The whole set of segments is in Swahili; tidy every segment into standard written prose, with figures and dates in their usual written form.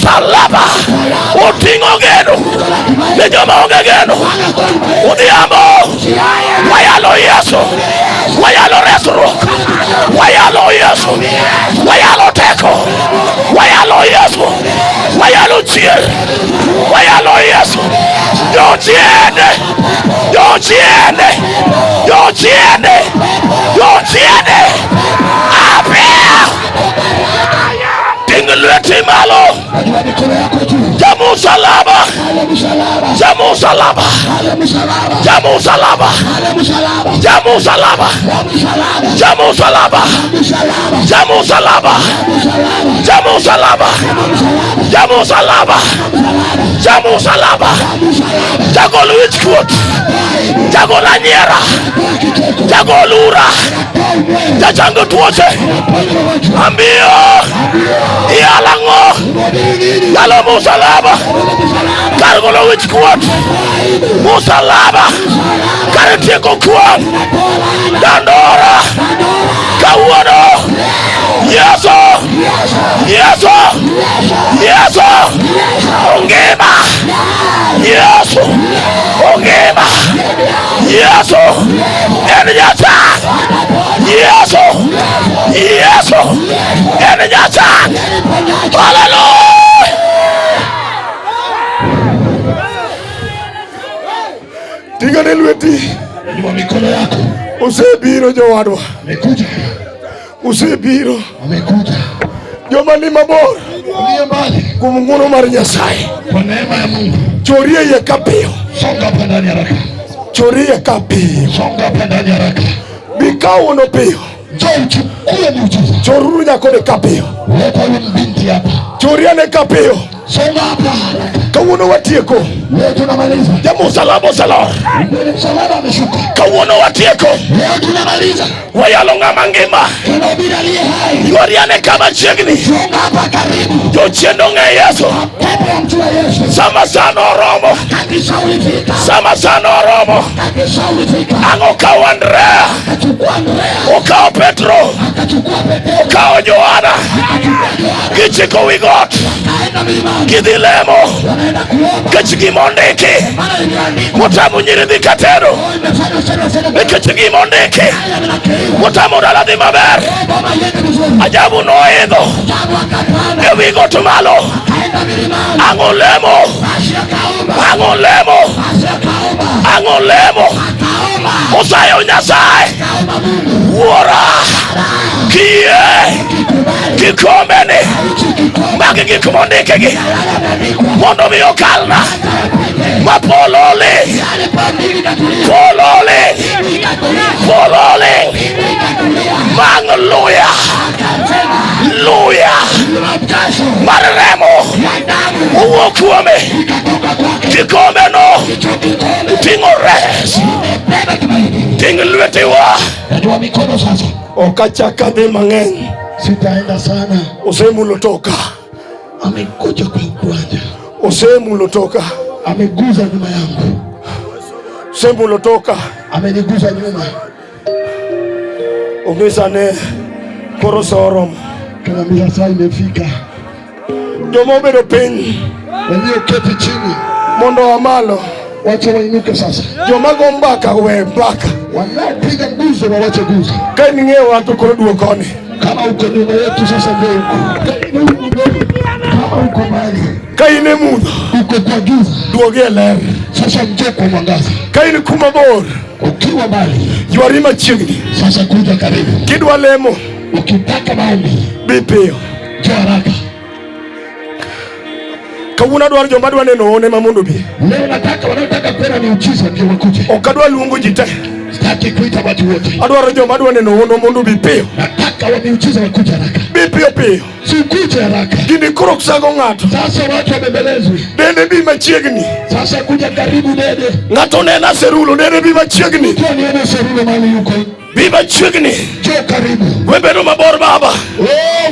Musalaba utingo geno ne joma onge geno. Udhiambo wayalo Yesu, wayalo resruok, wayalo Yesu, wayalo teko, wayalo Yesu, wayalo chier, wayalo Yesu. Jochiende, jochiende, jochiende, jochiende. Apea tinguleti malo. Jamusalaba, Jamusalaba, Jamusalaba, Jamusalaba, Jamusalaba, Jamusalaba, Jamusalaba, Jamusalaba, Jamusalaba. Jagol witchcourt, jagol anyera, jagol ura, jachango tuoche, ambio, ialango, yalo musalaba, kargolo witchcourt, musalaba, karetieko kuan, dandora, kawuono, Yesu, Yesu, Yesu, ongema, Yesu, ongema, Yesu, enyacha, Yesu, Yesu, enyacha, hallelujah. Tingane lweti, inua mikono yako. Usebiro jowadwa, amekuja. Usebiro, amekuja. Joma ni mabor, aliye mbali, kumnguno mar Nyasaye, kwa neema ya Mungu. Chorie ye kapio, songa hapa ndani haraka. Chorie kapio, songa hapa ndani haraka. Bikao no pio, njoo chukue muujiza. Choruru nyako ne kapio, leta huyu binti hapa. Choria ne kapio, songa hapa. Kawuono watieko. Leo tunamaliza. Jamusalaba salor. Msalaba ameshuka. Kawuono watieko. Leo tunamaliza. Wayalo ng'ama ngima. Tunahubiri aliye hai. Yoriane kama chiegni. Songa hapa karibu. Jochiendo ng'e Yesu. Pepo ya mtu wa Yesu. Sama sana oromo. Kabisa ulifika. Sama sana oromo. Kabisa ulifika. Ang'o kao Andrea. Akachukua Andrea. Okao Petro. Akachukua Petro. Okao Joana. Gichiko wigot. Gidhilemo. Kechigimondeke. Mutamu nyiridhi katero. Kechigimondeke. Mutamu daladhi maber. Ajabu noedho. Ewigot malo. Angolemo. Angolemo. Angolemo. Osayo Nyasaye. Wora. Kie. Kikomene. Magi gikmondike gi. Mondo mi okalna. Mapolole. Polole. Polole. Mangluya. Luya. Marremo. Uwokuome. Kikomeno. Tingo res. Tingo lwetewa. Najua mikono sasa. Okachaka dhi mang'eny. Sitaenda sana. Osemulo toka. Amekuja kwa uwanja. Osemulo toka. Ameguza nyuma yangu. Osemulo toka. Ameniguza nyuma. Ongesane koro sorom. Kanambia saa imefika. Joma obedo piny. Walioketi chini. Mondo amalo. Wacha wainuke sasa. Joma go mbaka we mbaka. Wanaopiga guzo na wacha guzo. Ka ning'eyo watu koro duokoni. Kama uko nyuma yetu sasa ndio uko. Kama uko mbali. Ka ine mudho. Uko kwa giza. Duogi e ler. Sasa njoo kwa mwangaza. Ka ine kuma bor. Ukiwa mbali. Ywari machiegni. Sasa kuja karibu. Kidwa lemo. Ukitaka maombi. Bi piyo. Njoo haraka. Kawuono adwaro joma dwa neno one ma mondo bi. Leo nataka wanaotaka kuona miujiza ndio wakuje. Ok adwa luongo ji te. Sitaki kuita watu wote. Adwaro joma dwa neno ono mondo bi piyo. Nataka wa miujiza wakuje haraka. Bi piyo piyo. Sikuje haraka. Gini koro kusago ng'ato. Sasa watu wamebelezwi. Dende bi machiegni. Sasa kuja karibu dede. Ng'ato nena serulo. Dende bi machiegni. Mtu anione serulo mali yuko. Bi machiegni. Njoo karibu. Webedo mabor baba.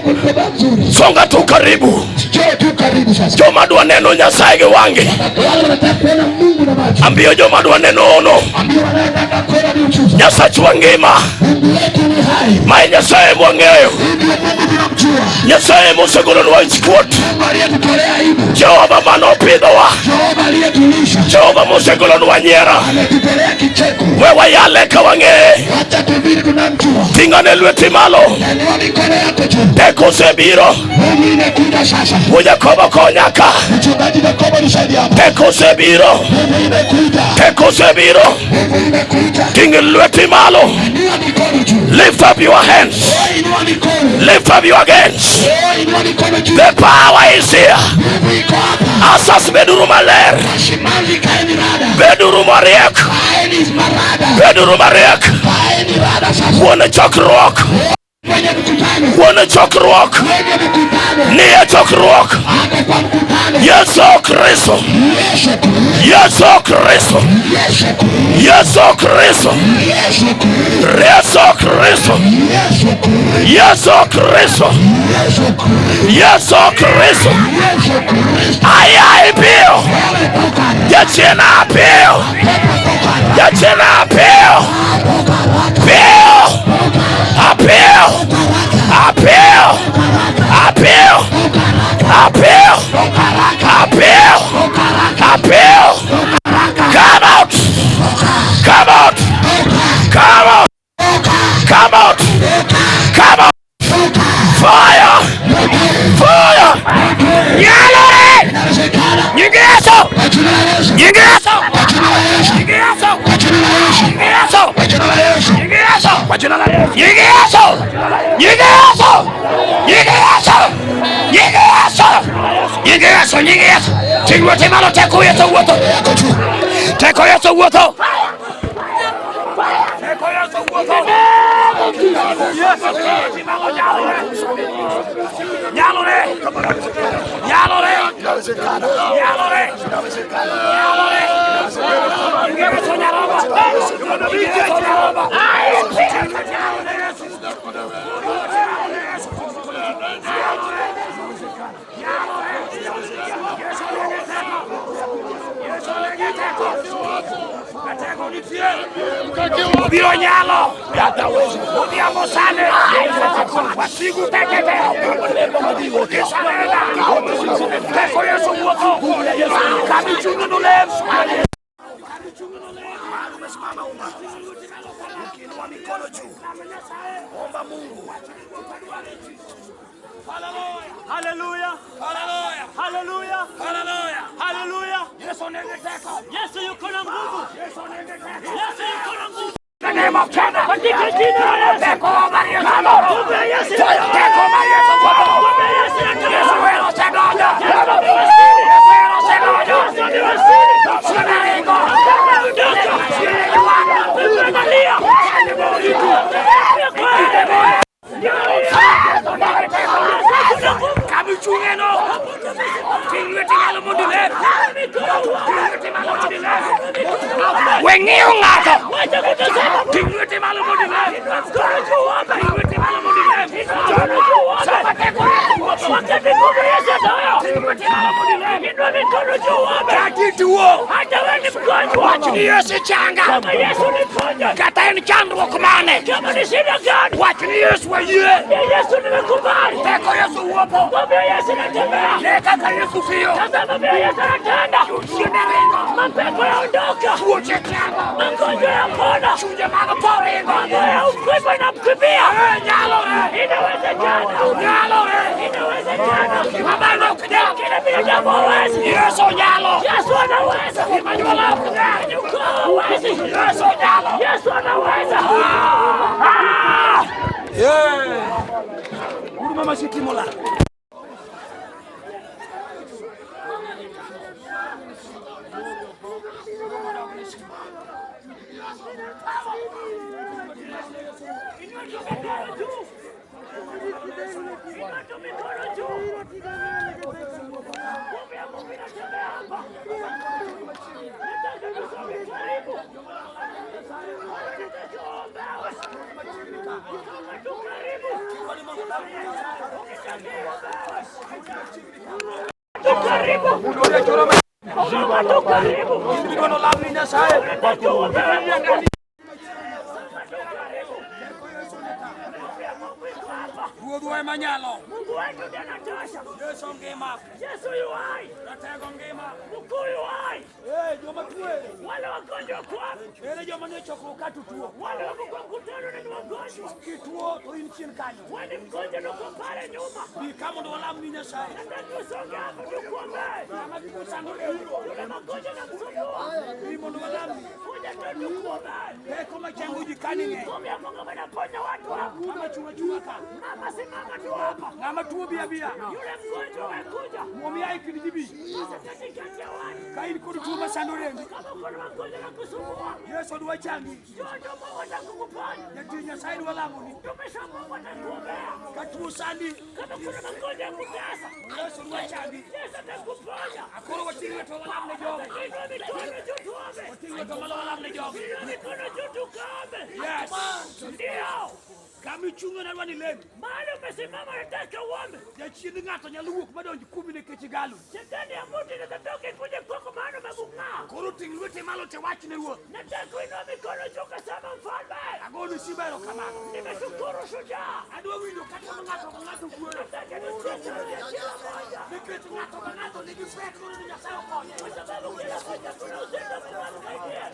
Kuna mzuri. Songa tu karibu. Njoo tu karibu sasa. Joma dwa neno Nyasaye gi wang'e. Wale wanataka kuona Mungu na macho. Ambio joma dwa neno ono. Ambio wanataka kuona miujiza. Nyasachwa ngima. Mungu wetu ni hai. Mae Nyasaye mwang'eyo. Mungu tunamjua. Nyasaye mosegolo nwa ichkuot. Mungu aliyetutolea aibu. Jehova manopidhowa. Jehova aliyetulisha. Jehova mosegolo nwa nyiera. Ametutolea kicheko. Wewa yale kawang'e. Hata tubiri tunamjua. Ting'ane lweti malo. Nyanyua mikono yako juu. Teko osebiro. Mungu imekuja sasa. Jakobo konyaka. Mchungaji Jakobo nisaidie hapo. Teko osebiro. Mungu imekuja. Teko osebiro. Mungu imekuja. Ting' lweti malo. Nyanyua mikono juu. Lift up your hands. Inua mikono. Lift up your hands. Inua mikono juu. The power is here. Mungu iko hapa. Asas beduru maler. Shimanzi kaeni rada. Beduru mariek. Kaeni marada. Beduru mariek. Kaeni rada sasa. Wuone chokruok. Kwenye mkutano. Wuone chokruok. Kwenye mkutano. Nie chokruok. Hapo kwa mkutano. Yesu Kristo. Yesu Kristo. Yesu Kristo. Yesu Kristo. Yesu Kristo. Yesu Kristo. Yesu Kristo. Yesu Kristo. Yesu Kristo. Yesu Kristo. Yesu Kristo. Yesu Kristo. Aya pio. Yachena pio. Yachena pio. Pio. Apio. Apio. Apio. Apio. Apio. Apio. Come out. Come out. Come out. Come out. Come out. Fire. Fire. Yale. Nyingizo. Nyingizo. Nyingizo. Nyingizo. Kwa jina la Yesu. Nyingizo. Nyingizo. Nyingizo. Nyingizo. Nyingizo. Nyingizo. Tingwa timalo teko yeso woto. Teko yeso woto. Teko yeso woto. Nyalore. Nyalore. Nyalore. Nyalore. Nyingizo nyaraba. Nyingizo nyaraba. Biro nyalo. Udiamo sane. Wasigu tekete. Kisaneda. Teko Yesu woto. Kami chungu nulem. Umesimama uma. Ukiinua mikono juu. Omba Mungu. Hallelujah. Hallelujah. Hallelujah. Hallelujah. Hallelujah. Yesu nende teko. Yesu yuko na nguvu. Yesu nende teko. Yesu yuko na nguvu. The name of Jesus. Katika jina la Yesu. Teko Maria. Nguvu ya Yesu. Teko Maria. Nguvu ya Yesu. Yesu wero sedoja. Yesu ni wasiri. Yesu wero sedoja. Yesu ni wasiri. Sinaringo. Angalia. Kami chungeno. Tingwe tingalo mundile. Tingwe tingalo mundile. Wengi ungato. Tingwe tingalo mundile. Tingwe tingalo mundile. Sapate kwa. Wakati nguvu Yesu doyo. Tingwe tingalo mundile. Inua mikono juu wabe. Kakituo. Hata wewe ni mgonjwa. Wachini Yesu changa. Kama Yesu ni mgonjwa. Kata ni chandwa kumane. Kama ni shida gani? Wachini Yesu wa ye. Yesu nimekubali. Teko Yesu uopo. Nguvu ya Yesu inatembea. Leka ka Yesu fio. Tazama vile Yesu anatenda. Sinaringo. Mapepo yaondoka. Tuoche klanga. Magonjwa yapona. Chunja maga poringo. Mambo ya ukristo inamkimbia. Nyalo. Inawezekana. Nyalo. Inawezekana. Mabano kida. Kila binadamu hawezi. Yesu nyalo. Yesu anaweza. Imanyuala kida. Yuko hawezi. Yesu nyalo. Yesu anaweza. Huruma mashitimola. Ruodh wa manyalo. Mungu wetu ndiye anatosha. Yesu ngima. Yesu yu hai. Ratego ngima. Mungu yu hai. Joma tuwe. Wale wagonjwa kwa. Joma ne choko katu tuo. Wale wako kwa mkutano na ni wagonjwa. Kituo to in chien kanyo. Wale mgonjwa na kwa pale nyuma. Bi kama ndo wala mni Nyasaye. Nataka usonge hapa tukuombe. Kama tukusando Yule magonjwa na kusumbua. Bi ndo wala mni. Kuja tu tukuombe. Kama changu jikani nge. Ngome ya Mungu anaponya watu hapa. Kama chua ka. Mama simama tu hapa. Ngama tuo bia. Yule mgonjwa amekuja. Momi ai kinijibi. Sasa katikati ya watu. Kaini kudu tuo sando rengi. Kama kuna magonjwa na kusumbua. Yesu ndo changi. Ndio Mungu atakuponya. Yati Nyasaye ndo wala mni. Tumesha Mungu atakuombea. Katuo sandi. Kama kuna magonjwa ya kutesa. Yesu ndo changi. Yesu atakuponya. Akoro watinga to wala mni job. Inua mikono juu tuombe. Watinga to wala mni job. Inua mikono juu tukaombe. Yes. Ndio. Kama chunga na wani lemi. Mahali umesimama nataka uombe. Ya chini ngato nyaluok madonji 10 ne kechigalu. Shetani ya muti inatoka ikuje kwako maana umegung'aa. Koro tingwete malo te wach ne ruoth. Nataka kuinua mikono juu kasema mfalme. Agono sibero kamano. Nimeshukuru shujaa. Adwa winjo kata ngato kuoro. Nataka nisikie kila moja. Nikech ngato nigi pek mondo Nyasaye okonye. Kwa sababu kila moja kuna uzito Mungu amsaidia.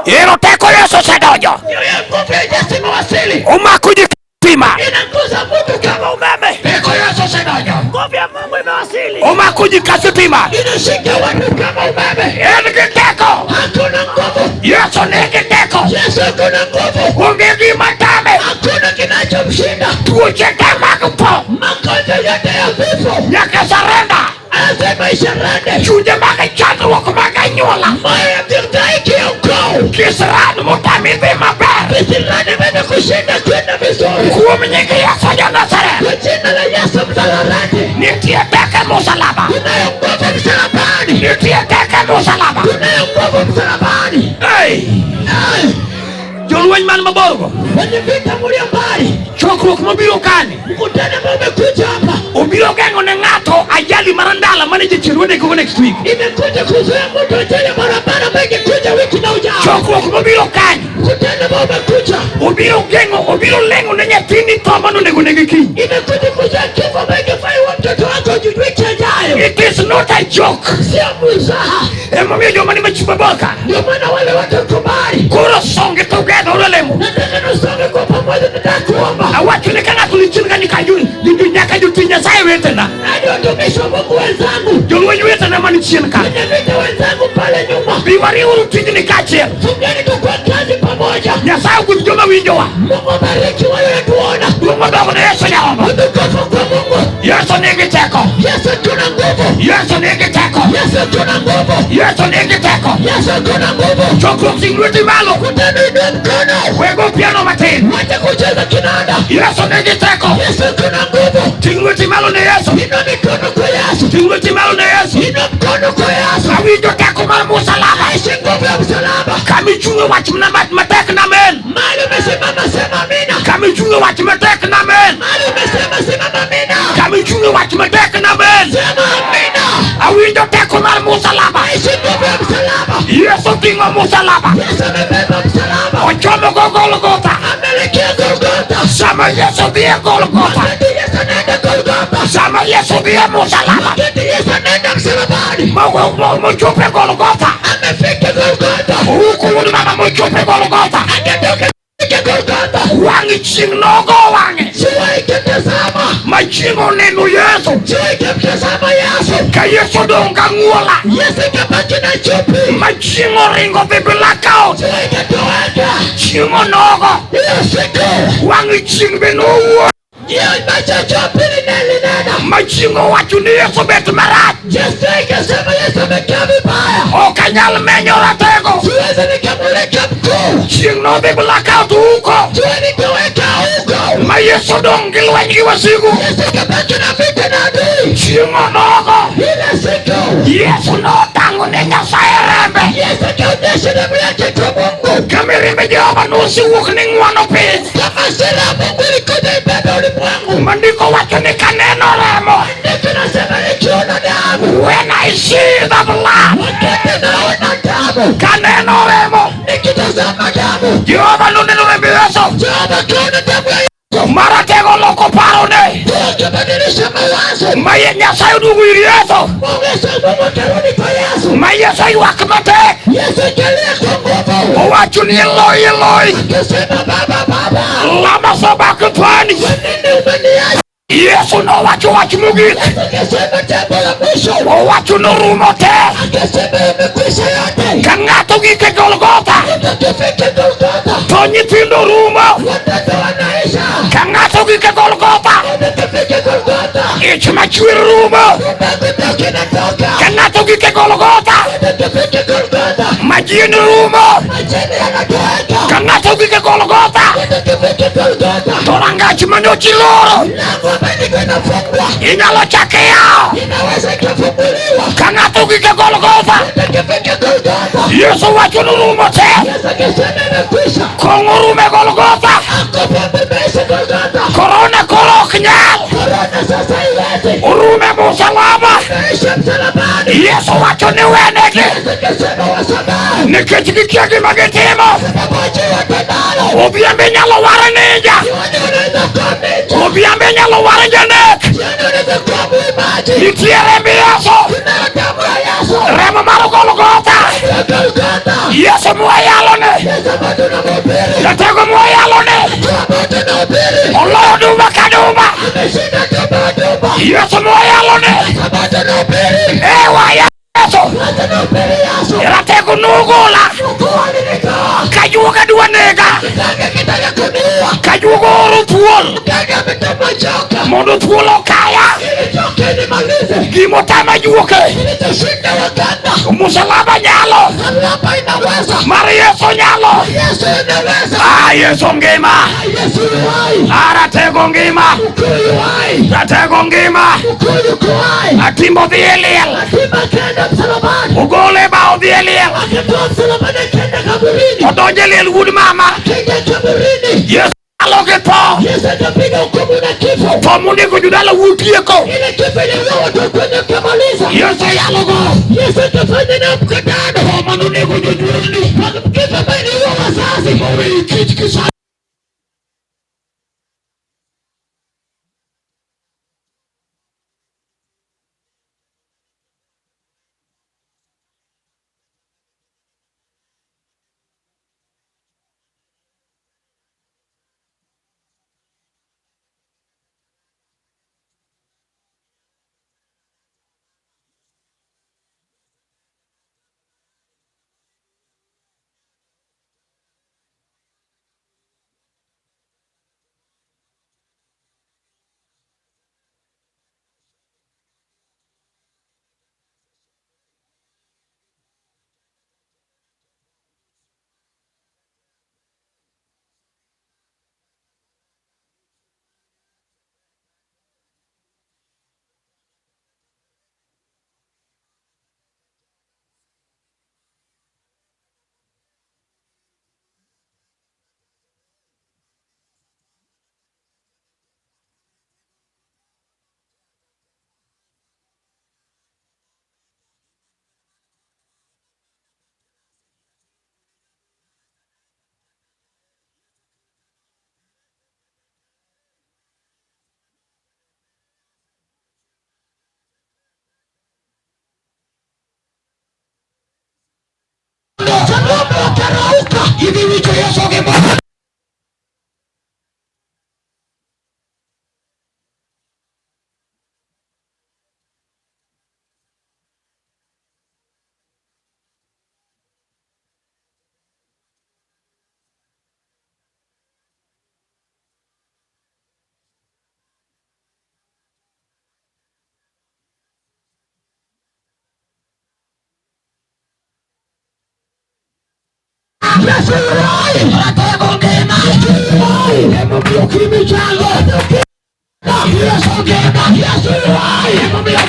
Hilo teko Yesu sedonjo. Umako jipima. Inaguza mtu kama umeme. Teko Yesu sedonjo. Nguvu ya Mungu imewasili. Umako jikasipima. Inashika watu kama umeme. Nigi teko. Hakuna nguvu. Yesu nigi teko. Yesu hakuna nguvu. Ungegi matame. Hakuna kinachomshinda. Tuoche kama kupo. Magonjwa yote ya vifo. Yakasarenda. Anasema isharende. Chuje maka chatu wakumaka nyola. Moyo ya kirtaiki ya ukoo. Kisirani mutamithi maber. Kisirani mene kushinda kwenda vizuri. Kuuminyiki Yesu ya Nazareth. Kwa jina la Yesu msalabani. Nitie teke musalaba. Tunayo nguvu msalabani. Nitie teke musalaba. Tunayo nguvu msalabani. Jolweny man maborgo. Wenye vita mulio mbali. Chokruok mabiro kani. Mkutano umekuja hapa. Obiro gengo ne ng'ato ajali marandala mane jechirwede go next week. Imekuja kuzuia mtu ajali barabara mengi kuja wiki na ujao. Chokruok mabiro kani. Mkutano umekuja. Obiro lengo ne nyathini toma no nego negi kiny. Imekuja kuzuia kifo mengi faiwa mtoto wako wiki ijayo. It is not a joke. Sio mzaha. Emomiyo joma ni machiba boka. Ndio maana wale watu kubali. Koro songe together ulemo. Nataka nusonge kwa pamoja nitakuomba. Awacho ne kana tulichirika ni kajuni. Ndio nyaka juti Nyasaye wetena. Ndio watumishi wa Mungu wenzangu. Jolweny wetena mani chien ka. Wenye vita wenzangu pale nyuma. Biwari uru tijini kachiel. Fungeni tukua kazi pamoja. Nyasaye kujoma winjowa. Mungu bariki wale wanatuona. Mungu ndogo na Yesu yaomba. Utukufu kwa Mungu. Yesu nigi teko. Yesu tuna nguvu. Yesu nigi teko. Yesu tuna nguvu. Yesu nigi teko. Yesu tuna nguvu. Chokruok singweti malo. Kutano inua mkono. Wego piano matin. Wacha kucheza kinanda. Yesu nigi teko. Yesu tuna nguvu. Singweti malo ne Yesu. Inua mikono kwa Yesu. Singweti malo ne Yesu. Inua mkono kwa Yesu. Awinjo teko mar musalaba. Aishi nguvu ya msalaba. Kamichunge wach na matek na men. Mali umesimama sema amina. Kamichunge wach matek na men. Mali umesema sema amina. Kamichunge wach matek na men. Sema amina. Awinjo teko mar musalaba. Aishi nguvu ya msalaba. Yesu ting'o musalaba. Yesu amebeba msalaba. Ochomo go Golgotha. Amelekea Golgotha. Sama Yesu dhiye Golgotha. Wakati Yesu anaenda Golgotha. Sama Yesu dhiye musalaba. Wakati Yesu anaenda msalabani. Mochope Golgotha. Amefika Golgotha. Huku mama mochope Golgotha. Akatoka Golgotha. Wangi chieng' nogo wang'e. Siwahi kumtazama. Machieng' oneno Yesu. Siwahi kumtazama Yesu. Ka Yesu dong' ka ng'wola. Yesu kabaki na chupi. Machieng' oringo dhi blackout. Siwahi kutoweka. Chieng' onogo. Yesu ko. Wangi chieng' be nowuok. Machocho pili nelinena. Machieng' owacho ni Yesu bet marach. Yesu ikasema Yesu amekaa vibaya. Ok anyal menyo ratego. Siwezi nikamuleka mkuu. Chieng' nodhi blackout huko. Siwezi nikaweka huko. Ma Yesu dong' gi lweny gi wasigu. Yesu kabaki na vita na adui. Chieng' onogo. Ile siku. Yesu notang'o ne Nyasaye rembe. Yesu kaonyesha damu yake kwa Mungu. Ka mirimbe Jehova nosiwuok ni ng'wono piny. Kama sila Mungu ilikuja ibebe ulimwengu. Mandiko wacho ni kaneno remo. Ndiko nasema nikiona damu. When I see the blood, kaneno remo, Jehova nuneno rembiweso, mara tego loko parone, maye Nyasaye oduogo ir Yesu, maye Yesu ywak matek, owacho ni Eloi Eloi lama sabakthani. Yesu nowacho wach mogik, owacho norumo te, ka ng'ato gike Golgotha to nyithindo rumo, ka ng'ato gike Golgotha ich machwer rumo, ka ng'ato gike Golgotha majien rumo, ka ng'ato gike Golgotha to rangach manochi loro inyalo chake yao, ka ng'ato gike Golgotha Yesu wacho norumo te, kong'o orume Golgotha, korona koro ok nyal, orume msalaba. Yesu wacho ni wenegi nikech gikia gima gitimo. Obiembe nyalo ware ninja, obiembe nyalo ware janek, nitie rembi Yesu, remo mar Golgotha. Yesu mwayalone, jatego mwayalone, oloyo duma ka duma. Yesu mwayalone, ewa Yesu, ratego nugola, kajuoga dwa nega, kajuoga oro thuol, mondo thuol okaya, gimotama juoke, msalaba nyalo, mar Yesu nyalo. Yesu ngima, ratego ngima, ratego ngima, atimbo dhi e liel, ogole ba odhi e liel, odonjo e liel wuod mama. Yesu nyalo gi tho, tho monego jodala wuotieko. Yesu nyalo go, tho monego jojuolni mowe kech kisa. Yesu rai, ratego ngima, emo bio kimi chango, Yesu ngima, Yesu rai, emo bio